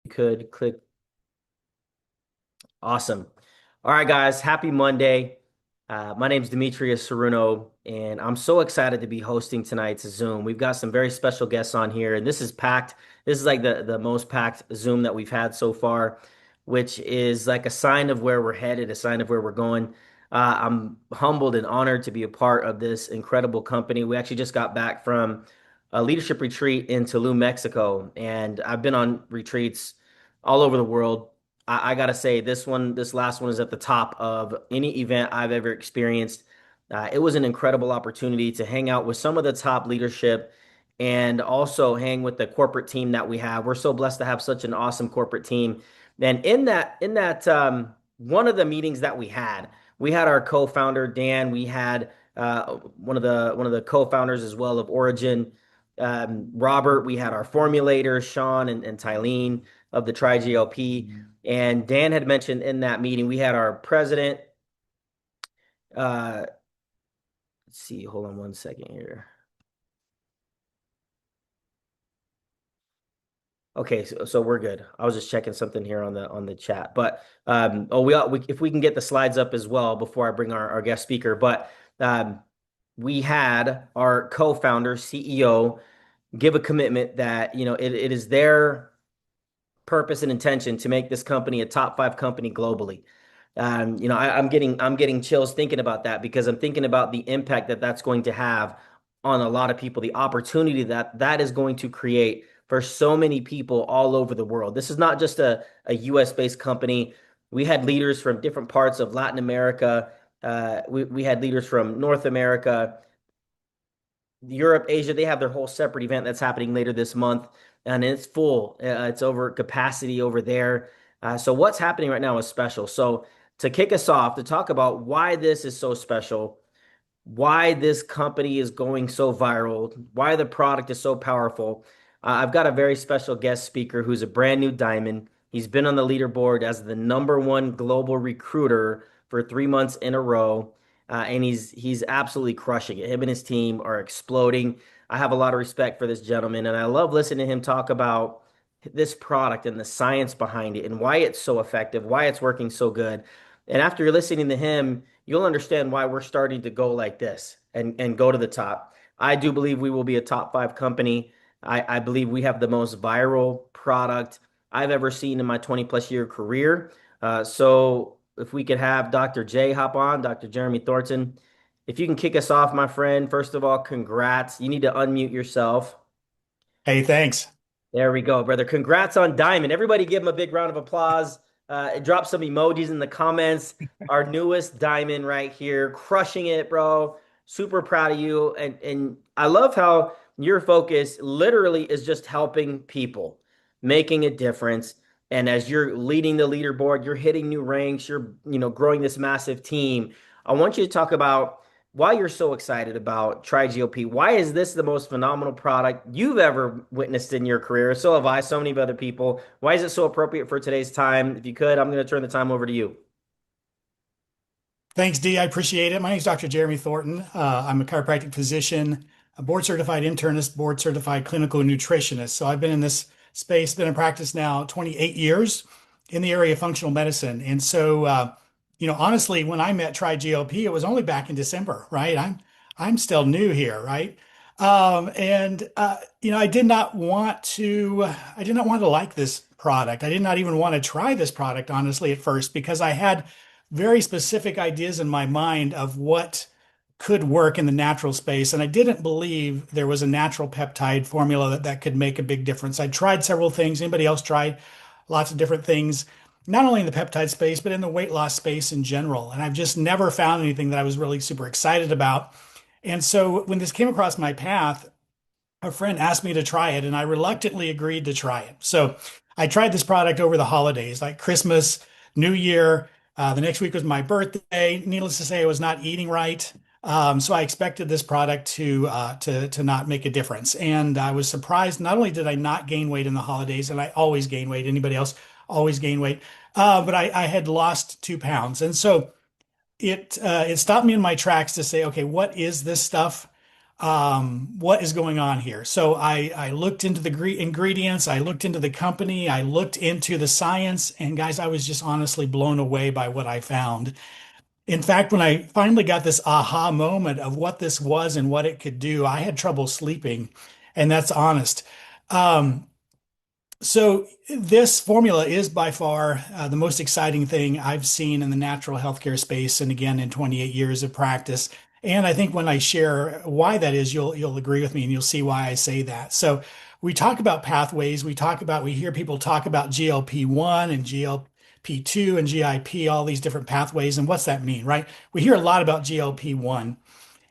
Could click. Awesome. All right, guys. Happy Monday. My name is Demetrius Seruno, and I'm so excited to be hosting tonight's Zoom. We've got some very special guests on here, and this is packed. This is like the most packed Zoom that we've had so far, which is like a sign of where we're headed, a sign of where we're going. I'm humbled and honored to be a part of this incredible company. We actually just got back from a leadership retreat in Tulum, Mexico, and I've been on retreats all over the world. I gotta say, this last one is at the top of any event I've ever experienced. It was an incredible opportunity to hang out with some of the top leadership and also hang with the corporate team that we have. We're so blessed to have such an awesome corporate team. And in that one of the meetings that we had our co-founder Dan. We had one of the co-founders as well of Orygn, Robert. We had our formulators, Sean and Tylene of the triGLP. And Dan had mentioned in that meeting, we had our president. Uh, let's see, hold on one second here. Okay, so we're good. I was just checking something here on the chat, but if we can get the slides up as well before I bring our guest speaker. But we had our co-founder, CEO, give a commitment that it is their purpose and intention to make this company a top five company globally. I'm getting chills thinking about that because I'm thinking about the impact that that's going to have on a lot of people, the opportunity that that is going to create for so many people all over the world. This is not just a US based company. We had leaders from different parts of Latin America. We had leaders from North America, Europe, Asia. They have their whole separate event that's happening later this month, and it's full. It's over capacity over there. So what's happening right now is special. So to kick us off, to talk about why this is so special, why this company is going so viral, why the product is so powerful. I've got a very special guest speaker who's a brand new diamond. He's been on the leaderboard as the number one global recruiter for 3 months in a row. And he's absolutely crushing it. Him and his team are exploding. I have a lot of respect for this gentleman, and I love listening to him talk about this product and the science behind it and why it's so effective, why it's working so good. And after you're listening to him, you'll understand why we're starting to go like this and go to the top. I do believe we will be a top five company. I believe we have the most viral product I've ever seen in my 20 plus year career. So if we could have Dr. J hop on, Dr. Jeremy Thornton, if you can kick us off, my friend. First of all, congrats. You need to unmute yourself. Hey, thanks. There we go, brother. Congrats on Diamond. Everybody give him a big round of applause. Drop some emojis in the comments. Our newest Diamond right here, crushing it, bro. Super proud of you. And I love how your focus literally is just helping people, making a difference. And as you're leading the leaderboard, you're hitting new ranks, you're, growing this massive team. I want you to talk about why you're so excited about triGLP. Why is this the most phenomenal product you've ever witnessed in your career? So have I, so many other people. Why is it so appropriate for today's time? If you could, I'm going to turn the time over to you. Thanks, Dee. I appreciate it. My name is Dr. Jeremy Thornton. I'm a chiropractic physician, a board certified internist, board certified clinical nutritionist. So I've been in this space, been in practice now 28 years in the area of functional medicine. And so, honestly, when I met triGLP, it was only back in December, right? I'm still new here, right? I did not want to like this product. I did not even want to try this product, honestly, at first, because I had very specific ideas in my mind of what could work in the natural space. And I didn't believe there was a natural peptide formula that could make a big difference. I tried several things. Anybody else tried lots of different things, not only in the peptide space, but in the weight loss space in general. And I've just never found anything that I was really super excited about. And so when this came across my path, a friend asked me to try it, and I reluctantly agreed to try it. So I tried this product over the holidays, like Christmas, New Year. The next week was my birthday. Needless to say, I was not eating right. So I expected this product to not make a difference. And I was surprised. Not only did I not gain weight in the holidays, and I always gain weight, anybody else always gain weight, but I had lost 2 pounds. And so it stopped me in my tracks to say, okay, what is this stuff? what is going on here? So I looked into the ingredients, I looked into the company, I looked into the science, and guys, I was just honestly blown away by what I found. In fact, when I finally got this aha moment of what this was and what it could do, I had trouble sleeping, and that's honest. Um, so this formula is by far the most exciting thing I've seen in the natural healthcare space, and again in 28 years of practice. And I think when I share why that is, you'll agree with me, and you'll see why I say that. So we talk about pathways. We hear people talk about GLP-1 and GLP-2 and GIP, all these different pathways. And what's that mean, right? We hear a lot about GLP-1.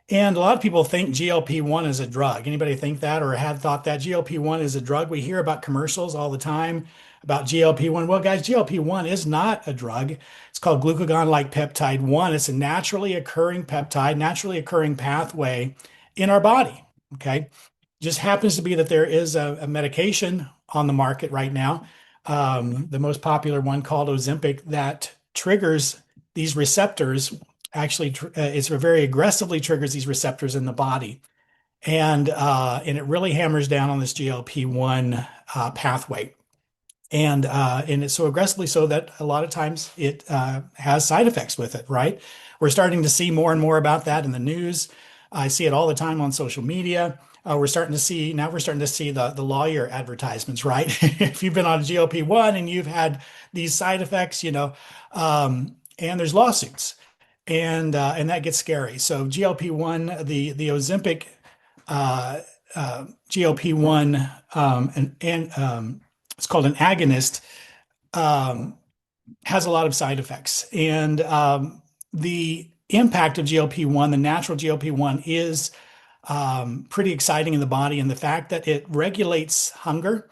And a lot of people think GLP-1 is a drug. Anybody think that or had thought that GLP-1 is a drug? We hear about commercials all the time about GLP-1. Well, guys, GLP-1 is not a drug. It's called glucagon-like peptide 1. It's a naturally occurring peptide, naturally occurring pathway in our body. Okay. Just happens to be that there is a medication on the market right now, the most popular one called Ozempic, that triggers these receptors. Actually, it's very aggressively triggers these receptors in the body, and it really hammers down on this GLP-1 pathway, and it's so aggressively so that a lot of times it has side effects with it. Right? We're starting to see more and more about that in the news. I see it all the time on social media. We're starting to see the lawyer advertisements, right? If you've been on a GLP-1 and you've had these side effects, and there's lawsuits, and that gets scary. So GLP-1, the Ozempic GLP-1, and it's called an agonist, um, has a lot of side effects. And the impact of GLP-1, the natural GLP-1, is pretty exciting in the body. And the fact that it regulates hunger,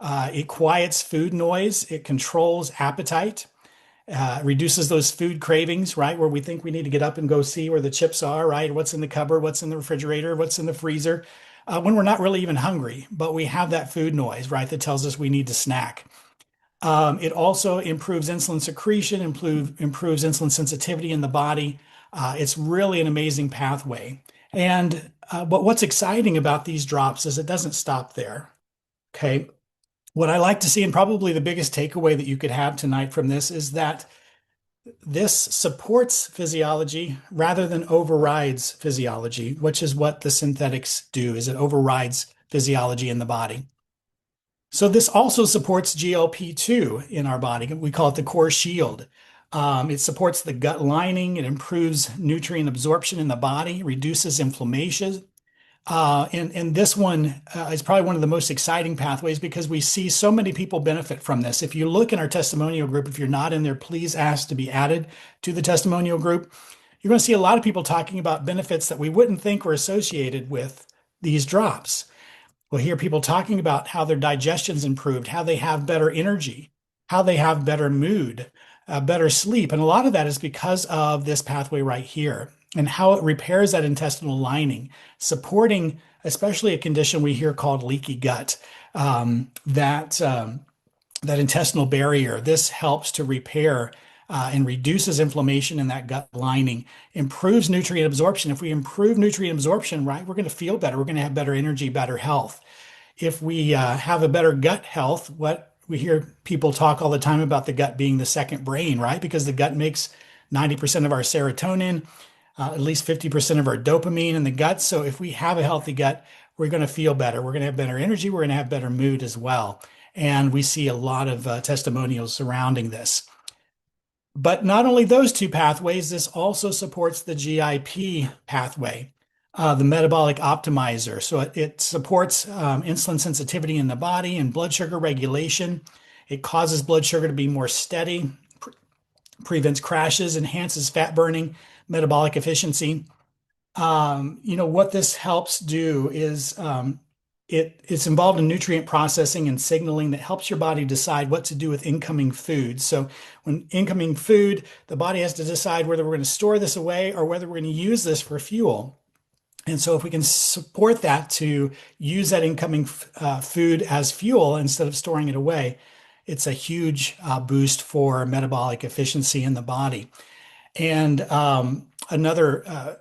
it quiets food noise, it controls appetite, reduces those food cravings, right? Where we think we need to get up and go see where the chips are, right? What's in the cupboard, what's in the refrigerator, what's in the freezer, when we're not really even hungry, but we have that food noise, right? That tells us we need to snack. It also improves insulin secretion, improves insulin sensitivity in the body. It's really an amazing pathway. But what's exciting about these drops is it doesn't stop there. Okay. What I like to see, and probably the biggest takeaway that you could have tonight from this, is that this supports physiology rather than overrides physiology, which is what the synthetics do, is it overrides physiology in the body. So this also supports GLP-2 in our body. We call it the core shield. It supports the gut lining. It improves nutrient absorption in the body, reduces inflammation. And this one is probably one of the most exciting pathways because we see so many people benefit from this. If you look in our testimonial group, if you're not in there, please ask to be added to the testimonial group. You're going to see a lot of people talking about benefits that we wouldn't think were associated with these drops. We'll hear people talking about how their digestion's improved, how they have better energy, how they have better mood, better sleep. And a lot of that is because of this pathway right here and how it repairs that intestinal lining, supporting especially a condition we hear called leaky gut, that intestinal barrier. This helps to repair and reduces inflammation in that gut lining, improves nutrient absorption. If we improve nutrient absorption, right, we're going to feel better. We're going to have better energy, better health. If we have a better gut health, what we hear people talk all the time about the gut being the second brain, right? Because the gut makes 90% of our serotonin, at least 50% of our dopamine in the gut. So if we have a healthy gut, we're going to feel better. We're going to have better energy. We're going to have better mood as well. And we see a lot of testimonials surrounding this. But not only those two pathways, this also supports the GIP pathway, the metabolic optimizer. So it supports insulin sensitivity in the body and blood sugar regulation. It causes blood sugar to be more steady, prevents crashes, enhances fat burning, metabolic efficiency. What this helps do is it's involved in nutrient processing and signaling that helps your body decide what to do with incoming food. So when incoming food, the body has to decide whether we're going to store this away or whether we're going to use this for fuel. And so if we can support that to use that incoming food as fuel instead of storing it away, it's a huge boost for metabolic efficiency in the body. And another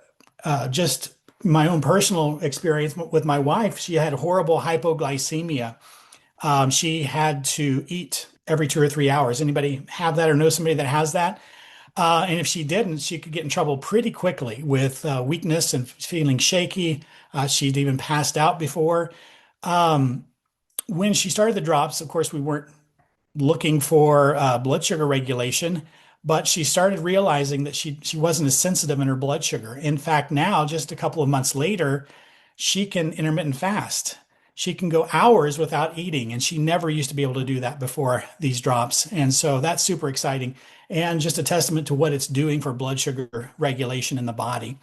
just my own personal experience with my wife, she had horrible hypoglycemia. She had to eat every 2 or 3 hours. Anybody have that or know somebody that has that? And if she didn't, she could get in trouble pretty quickly with weakness and feeling shaky. She'd even passed out before. Um, when she started the drops, of course, we weren't looking for blood sugar regulation, but she started realizing that she wasn't as sensitive in her blood sugar. In fact, now, just a couple of months later, she can intermittent fast. She can go hours without eating, and she never used to be able to do that before these drops. And so that's super exciting and just a testament to what it's doing for blood sugar regulation in the body.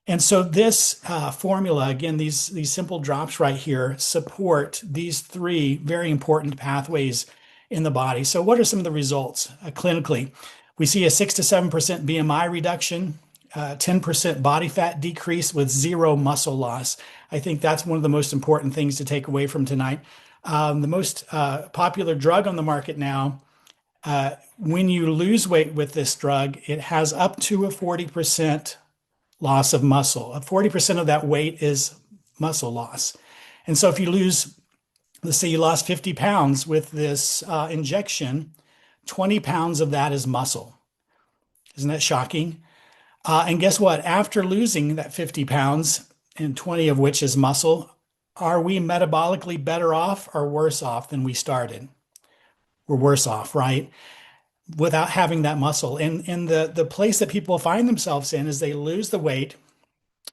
And so this formula, again, these simple drops right here support these three very important pathways in the body. So what are some of the results clinically? We see a 6 to 7% BMI reduction, 10% body fat decrease with zero muscle loss. I think that's one of the most important things to take away from tonight. The most popular drug on the market now, when you lose weight with this drug, it has up to a 40% loss of muscle. 40% of that weight is muscle loss. And so if you lose, let's say you lost 50 pounds with this injection, 20 pounds of that is muscle. Isn't that shocking? And guess what? After losing that 50 pounds, and 20 of which is muscle, are we metabolically better off or worse off than we started? We're worse off, right? Without having that muscle. And the place that people find themselves in is they lose the weight,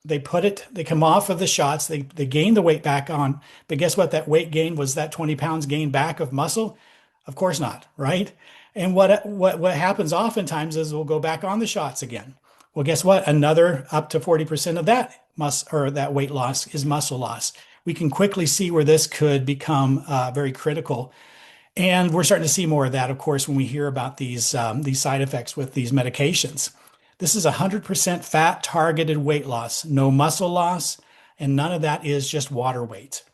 they come off of the shots, they gain the weight back on. But guess what? That weight gain was that 20 pounds gained back of muscle? Of course not, right? And what happens oftentimes is we'll go back on the shots again. Well, guess what? Another up to 40% of that that weight loss is muscle loss. We can quickly see where this could become very critical. And we're starting to see more of that, of course, when we hear about these side effects with these medications. This is 100% fat targeted weight loss, no muscle loss, and none of that is just water weight.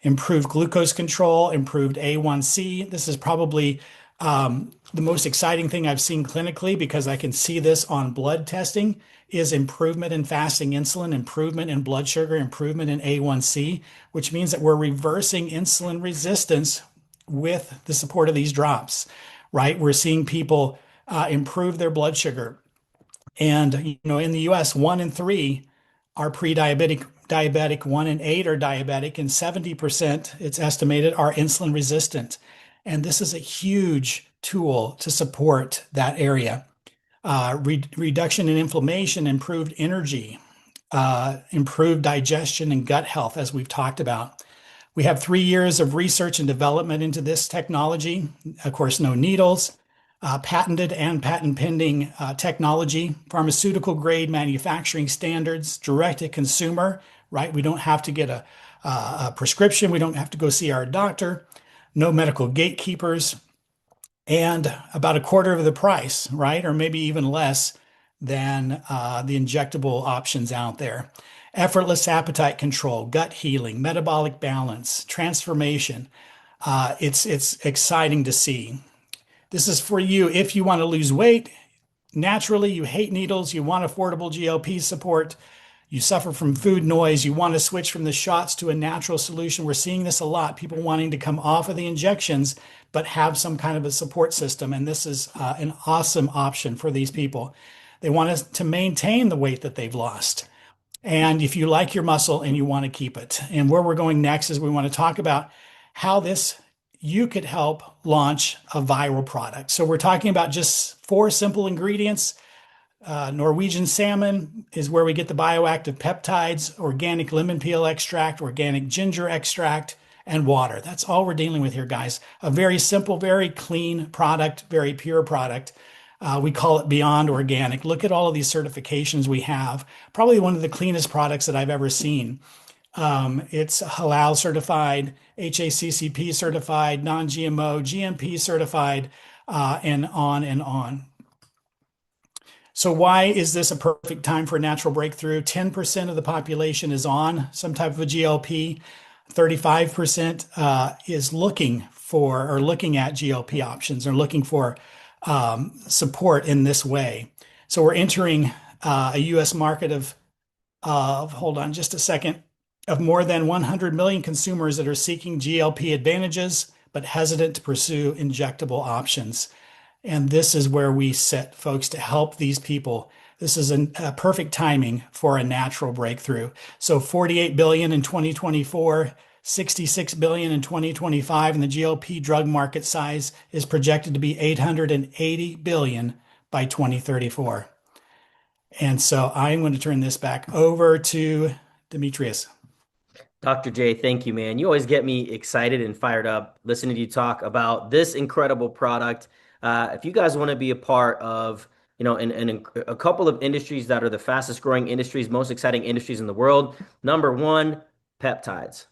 Improved glucose control, improved A1C. This is probably the most exciting thing I've seen clinically because I can see this on blood testing is improvement in fasting insulin, improvement in blood sugar, improvement in A1C, which means that we're reversing insulin resistance with the support of these drops, right? We're seeing people improve their blood sugar. And, in the US, 1 in 3 are pre-diabetic, diabetic, 1 in 8 are diabetic, and 70%, it's estimated, are insulin resistant. And this is a huge tool to support that area. Reduction in inflammation, improved energy, improved digestion and gut health, as we've talked about. We have 3 years of research and development into this technology. Of course, no needles, patented and patent pending technology, pharmaceutical grade manufacturing standards, direct to consumer, right? We don't have to get a prescription. We don't have to go see our doctor. No medical gatekeepers, and about a quarter of the price, right? Or maybe even less than the injectable options out there. Effortless appetite control, gut healing, metabolic balance, transformation. It's exciting to see. This is for you if you want to lose weight naturally, you hate needles, you want affordable GLP support, you suffer from food noise, you want to switch from the shots to a natural solution. We're seeing this a lot, people wanting to come off of the injections, but have some kind of a support system. And this is an awesome option for these people. They want us to maintain the weight that they've lost. And if you like your muscle and you want to keep it. And where we're going next is we want to talk about how you could help launch a viral product. So we're talking about just 4 simple ingredients. Norwegian salmon is where we get the bioactive peptides, organic lemon peel extract, organic ginger extract, and water. That's all we're dealing with here, guys. A very simple, very clean product, very pure product. We call it Beyond Organic. Look at all of these certifications we have. Probably one of the cleanest products that I've ever seen. It's halal certified, HACCP certified, non-GMO, GMP certified, and on and on. So why is this a perfect time for a natural breakthrough? 10% of the population is on some type of a GLP. 35% is looking at GLP options or looking for support in this way. So we're entering a U.S. market of of, hold on just a second, of more than 100 million consumers that are seeking GLP advantages but hesitant to pursue injectable options. And this is where we sit, folks, to help these people. This is a perfect timing for a natural breakthrough. So 48 billion in 2024, 66 billion in 2025, and the GLP drug market size is projected to be 880 billion by 2034. And so I'm going to turn this back over to Demetrius. Dr. J, thank you, man. You always get me excited and fired up listening to you talk about this incredible product. If you guys want to be a part of, in a couple of industries that are the fastest growing industries, most exciting industries in the world, number one, peptides.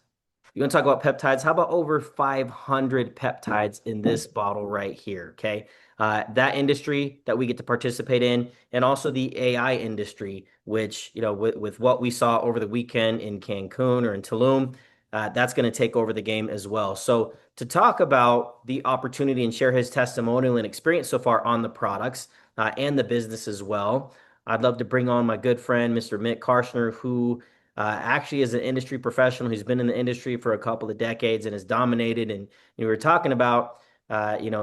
You want to talk about peptides? How about over 500 peptides in this bottle right here? Okay. That industry that we get to participate in, and also the AI industry, which, with what we saw over the weekend in Cancun or in Tulum, that's going to take over the game as well. So, to talk about the opportunity and share his testimonial and experience so far on the products and the business as well, I'd love to bring on my good friend, Mr. Mick Karshner, who actually is an industry professional who's been in the industry for a couple of decades and has dominated. And we were talking about,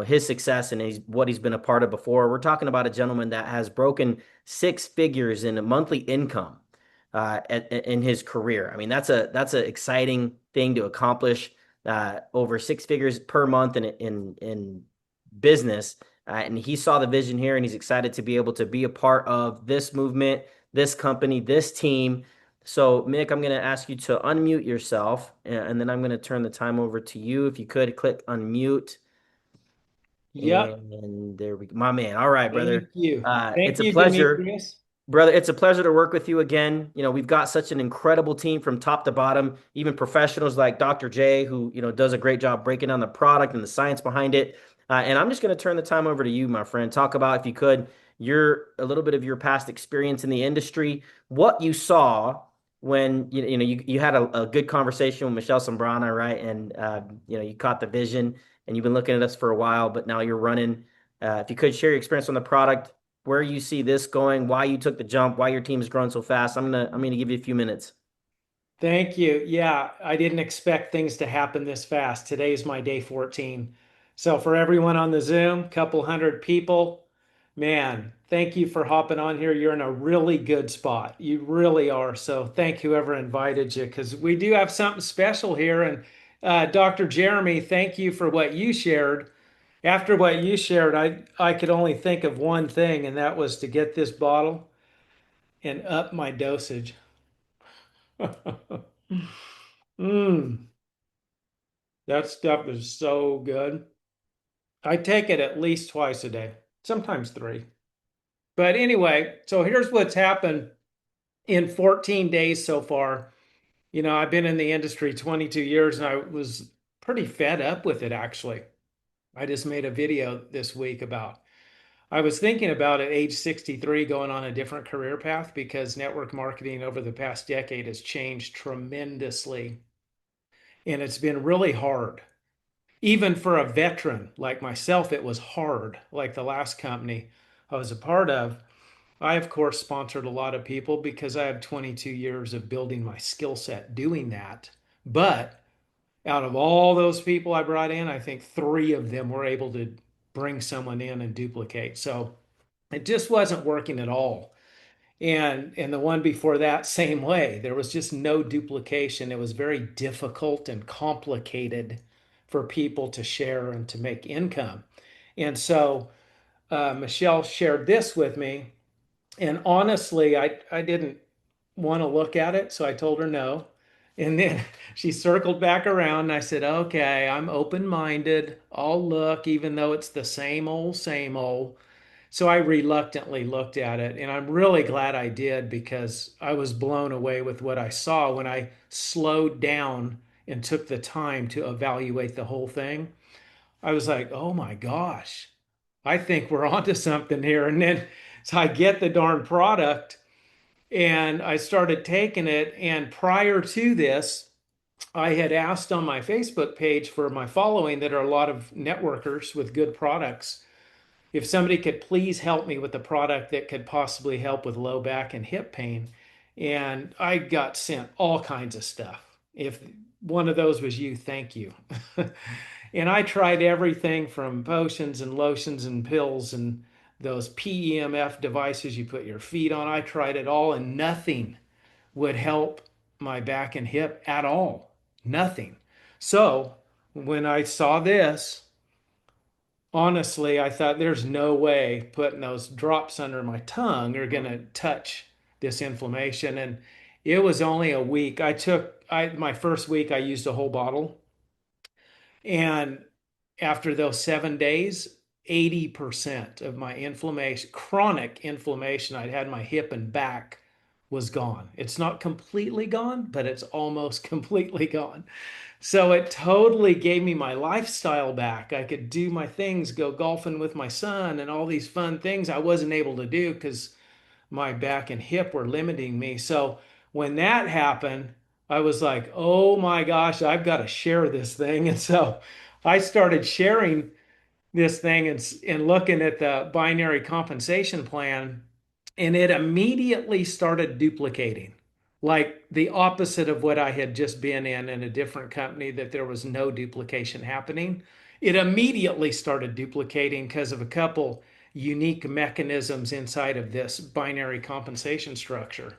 his success and what he's been a part of before. We're talking about a gentleman that has broken six figures in a monthly income in his career. I mean, that's an exciting thing to accomplish. Over six figures per month in business. And he saw the vision here, and he's excited to be able to be a part of this movement, this company, this team. So, Mick, I'm going to ask you to unmute yourself, and then I'm going to turn the time over to you. If you could click unmute, Yep. and there we go. My man. All right, brother. Thank you. It's Thank a you, pleasure. Demetrius. Brother, it's a pleasure to work with you again. We've got such an incredible team from top to bottom, even professionals like Dr. J, who, does a great job breaking down the product and the science behind it. And I'm just going to turn the time over to you, my friend. Talk about, if you could, a little bit of your past experience in the industry, what you saw when you had a good conversation with Michelle Sombrana, right? And you caught the vision, and you've been looking at us for a while, but now you're running. If you could share your experience on the product, where you see this going, why you took the jump, why your team is growing so fast. I'm gonna give you a few minutes. Thank you. Yeah, I didn't expect things to happen this fast. Today's my day 14. So for everyone on the Zoom, couple hundred people, man, thank you for hopping on here. You're in a really good spot. You really are. So thank whoever invited you, because we do have something special here. And Dr. Jeremy, thank you for what you shared. After what you shared, I could only think of one thing, and that was to get this bottle and up my dosage. Mm, that stuff is so good. I take it at least twice a day, sometimes three. But anyway, so here's what's happened in 14 days so far. I've been in the industry 22 years and I was pretty fed up with it, actually. I just made a video this week about I was thinking about at age 63 going on a different career path because network marketing over the past decade has changed tremendously. And it's been really hard. Even for a veteran like myself, it was hard. Like the last company I was a part of, I, of course, sponsored a lot of people because I have 22 years of building my skill set doing that. But out of all those people I brought in, I think three of them were able to bring someone in and duplicate. So it just wasn't working at all. And the one before that, same way. There was just no duplication. It was very difficult and complicated for people to share and to make income. And so Michelle shared this with me. And honestly, I didn't want to look at it. So I told her no. And then she circled back around and I said, okay, I'm open-minded. I'll look, even though it's the same old, same old. So I reluctantly looked at it, and I'm really glad I did because I was blown away with what I saw when I slowed down and took the time to evaluate the whole thing. I was like, oh my gosh, I think we're onto something here. And then so I get the darn product and I started taking it. And prior to this, I had asked on my Facebook page for my following that are a lot of networkers with good products if somebody could please help me with a product that could possibly help with low back and hip pain. And I got sent all kinds of stuff. If one of those was you, thank you. And I tried everything from potions and lotions and pills and those PEMF devices you put your feet on. I tried it all, and nothing would help my back and hip at all. Nothing. So when I saw this, honestly, I thought there's no way putting those drops under my tongue are going to touch this inflammation. And it was only a week. My first week, I used a whole bottle. And after those 7 days, 80% of my inflammation, chronic inflammation I'd had in my hip and back was gone. It's not completely gone, but it's almost completely gone. So it totally gave me my lifestyle back. I could do my things, go golfing with my son, and all these fun things I wasn't able to do because my back and hip were limiting me. So when that happened, I was like, oh my gosh, I've got to share this thing. And so I started sharing this thing and looking at the binary compensation plan, and it immediately started duplicating, like the opposite of what I had just been in a different company, that there was no duplication happening. It immediately started duplicating because of a couple unique mechanisms inside of this binary compensation structure.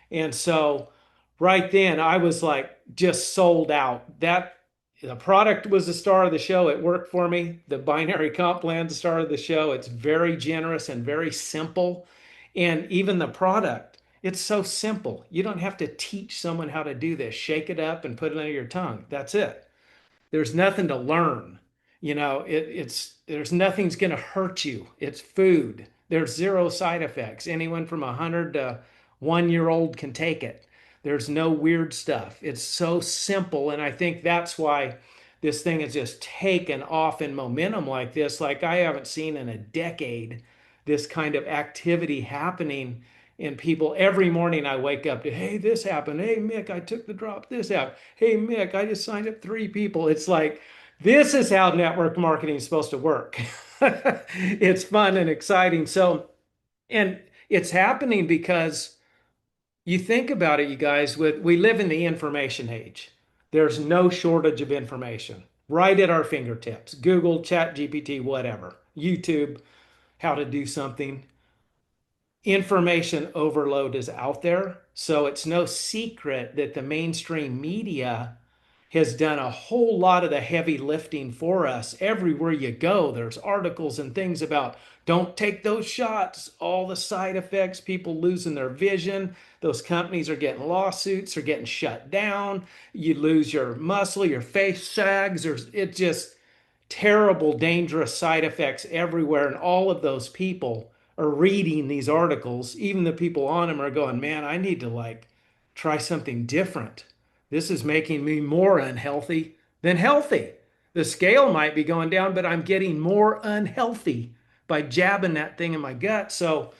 And so right then I was like just sold out. That the product was the star of the show. It worked for me. The binary comp plan, the star of the show. It's very generous and very simple. And even the product, it's so simple. You don't have to teach someone how to do this. Shake it up and put it under your tongue. That's it. There's nothing to learn. There's nothing's going to hurt you. It's food. There's zero side effects. Anyone from 100 to 1 year old can take it. There's no weird stuff. It's so simple. And I think that's why this thing has just taken off in momentum like this. Like I haven't seen in a decade this kind of activity happening in people. Every morning I wake up to, hey, this happened. Hey, Mick, I took the drop. This happened. Hey, Mick, I just signed up 3 people. It's like, this is how network marketing is supposed to work. It's fun and exciting. So, and it's happening because you think about it, you guys, we live in the information age. There's no shortage of information right at our fingertips. Google, Chat GPT, whatever, YouTube, how to do something. Information overload is out there. So it's no secret that the mainstream media has done a whole lot of the heavy lifting for us. Everywhere you go, there's articles and things about don't take those shots, all the side effects, people losing their vision. Those companies are getting lawsuits, are getting shut down. You lose your muscle, your face sags, or it just terrible, dangerous side effects everywhere. And all of those people are reading these articles. Even the people on them are going, man, I need to like try something different. This is making me more unhealthy than healthy. The scale might be going down, but I'm getting more unhealthy by jabbing that thing in my gut. So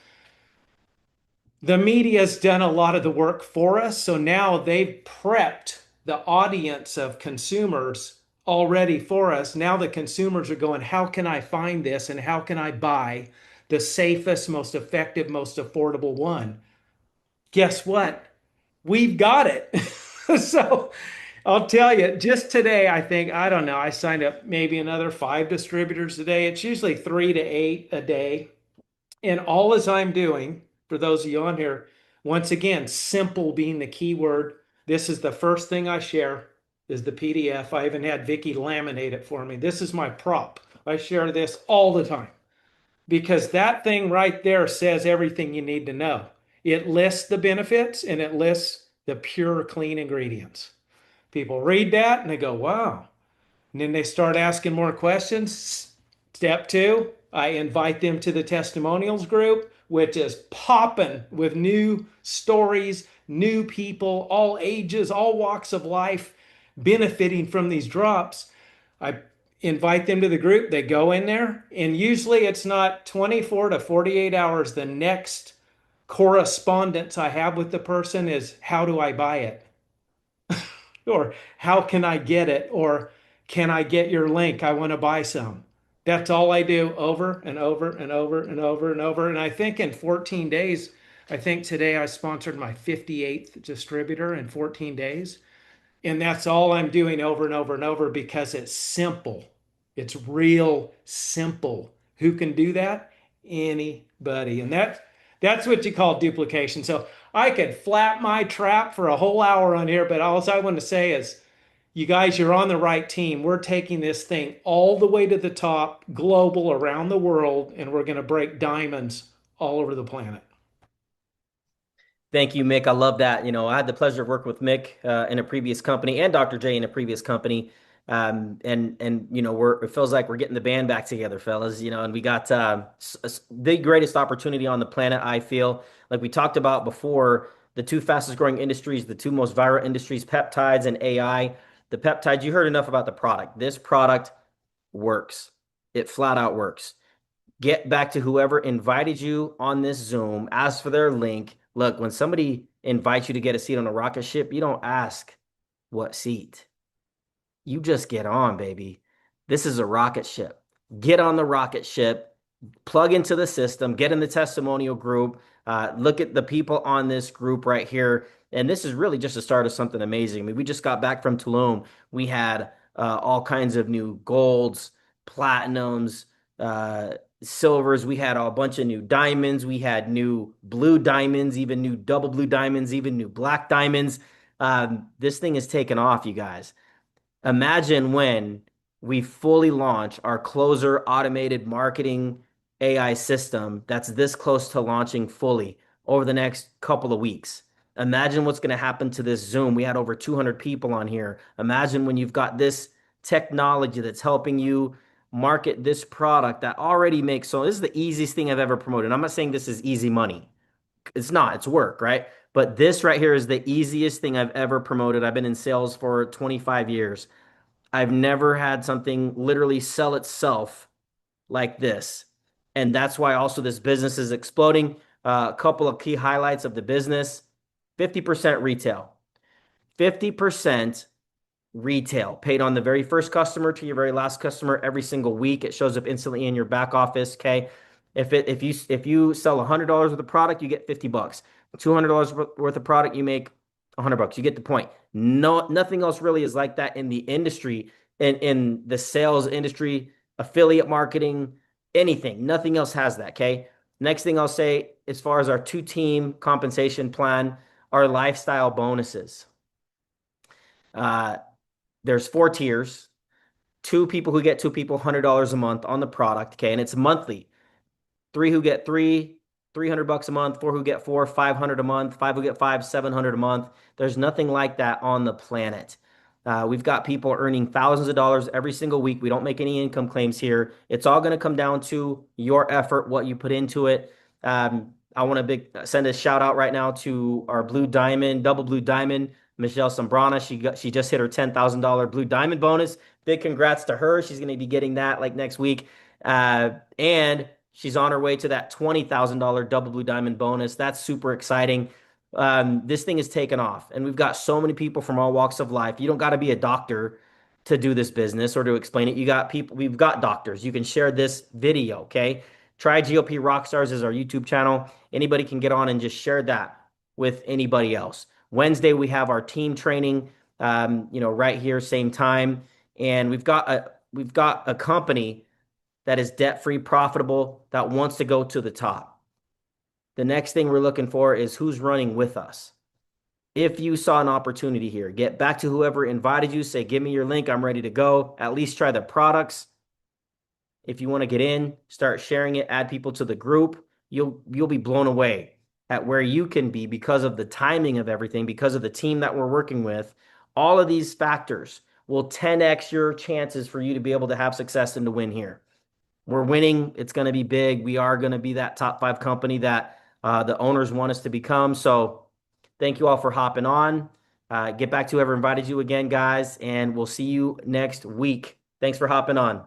the media's done a lot of the work for us. So now they've prepped the audience of consumers already for us. Now the consumers are going, how can I find this and how can I buy the safest, most effective, most affordable one? Guess what? We've got it. So I'll tell you, just today, I think, I don't know, I signed up maybe another 5 distributors a day. It's usually 3 to 8 a day. And all as I'm doing, for those of you on here, once again, simple being the key word. This is the first thing I share is the PDF. I even had Vicky laminate it for me. This is my prop. I share this all the time because that thing right there says everything you need to know. It lists the benefits and it lists the pure, clean ingredients. People read that and they go, wow. And then they start asking more questions. Step 2, I invite them to the testimonials group, which is popping with new stories, new people, all ages, all walks of life benefiting from these drops. I invite them to the group. They go in there, and usually it's not 24 to 48 hours. The next correspondence I have with the person is, how do I buy it? Or how can I get it? Or can I get your link? I want to buy some. That's all I do over and over and over and over and over. And I think in 14 days, I think today I sponsored my 58th distributor in 14 days. And that's all I'm doing over and over and over because it's simple. It's real simple. Who can do that? Anybody. And that's what you call duplication. So I could flap my trap for a whole hour on here, but all I want to say is you guys, you're on the right team. We're taking this thing all the way to the top, global, around the world, and we're going to break diamonds all over the planet. Thank you, Mick. I love that. I had the pleasure of working with Mick in a previous company and Dr. J in a previous company. And it feels like we're getting the band back together, fellas. And we got the greatest opportunity on the planet. I feel like we talked about before, the two fastest growing industries, the two most viral industries, peptides and AI. The peptides, you heard enough about the product. This product works. It flat out works. Get back to whoever invited you on this Zoom, ask for their link. Look, when somebody invites you to get a seat on a rocket ship, you don't ask what seat. You just get on, baby. This is a rocket ship. Get on the rocket ship, plug into the system, get in the testimonial group, look at the people on this group right here. And this is really just the start of something amazing. I mean, we just got back from Tulum. We had all kinds of new golds, platinums, silvers. We had a bunch of new diamonds. We had new blue diamonds, even new double blue diamonds, even new black diamonds. This thing is taken off, you guys. Imagine when we fully launch our closer automated marketing AI system that's this close to launching fully over the next couple of weeks. Imagine what's going to happen to this Zoom. We had over 200 people on here. Imagine when you've got this technology that's helping you market this product that already makes so. This is the easiest thing I've ever promoted. I'm not saying this is easy money. It's not, it's work, right? But this right here is the easiest thing I've ever promoted. I've been in sales for 25 years. I've never had something literally sell itself like this. And that's why also this business is exploding. A couple of key highlights of the business: 50% retail, 50% retail paid on the very first customer to your very last customer every single week. It shows up instantly in your back office. Okay. If you sell $100 worth of product, you get 50 bucks. $200 worth of product, you make 100 bucks. You get the point. No, nothing else really is like that in the industry, in the sales industry, affiliate marketing, anything. Nothing else has that. Okay. Next thing I'll say, as far as our two-team compensation plan, our lifestyle bonuses. Uh, there's 4 tiers. Two people who get two people $100 a month on the product. Okay. And it's monthly. Three who get three, 300 bucks a month. Four who get four, 500 a month. Five who get five, 700 a month. There's nothing like that on the planet. We've got people earning thousands of dollars every single week. We don't make any income claims here. It's all going to come down to your effort, what you put into it. I want to send a shout out right now to our blue diamond, double blue diamond, Michelle Sambrana. She just hit her $10,000 blue diamond bonus. Big congrats to her. She's going to be getting that like next week. And she's on her way to that $20,000 double blue diamond bonus. That's super exciting. This thing is taken off, and we've got so many people from all walks of life. You don't got to be a doctor to do this business or to explain it. You got people, we've got doctors. You can share this video, okay? triGLP Rockstars is our YouTube channel. Anybody can get on and just share that with anybody else. Wednesday, we have our team training, right here, same time. And we've got a company that is debt-free, profitable, that wants to go to the top. The next thing we're looking for is who's running with us. If you saw an opportunity here, get back to whoever invited you, say, give me your link, I'm ready to go. At least try the products. If you want to get in, start sharing it, add people to the group. You'll be blown away at where you can be because of the timing of everything, because of the team that we're working with. All of these factors will 10x your chances for you to be able to have success and to win here. We're winning. It's going to be big. We are going to be that top 5 company that the owners want us to become. So thank you all for hopping on. Get back to whoever invited you again, guys, and we'll see you next week. Thanks for hopping on.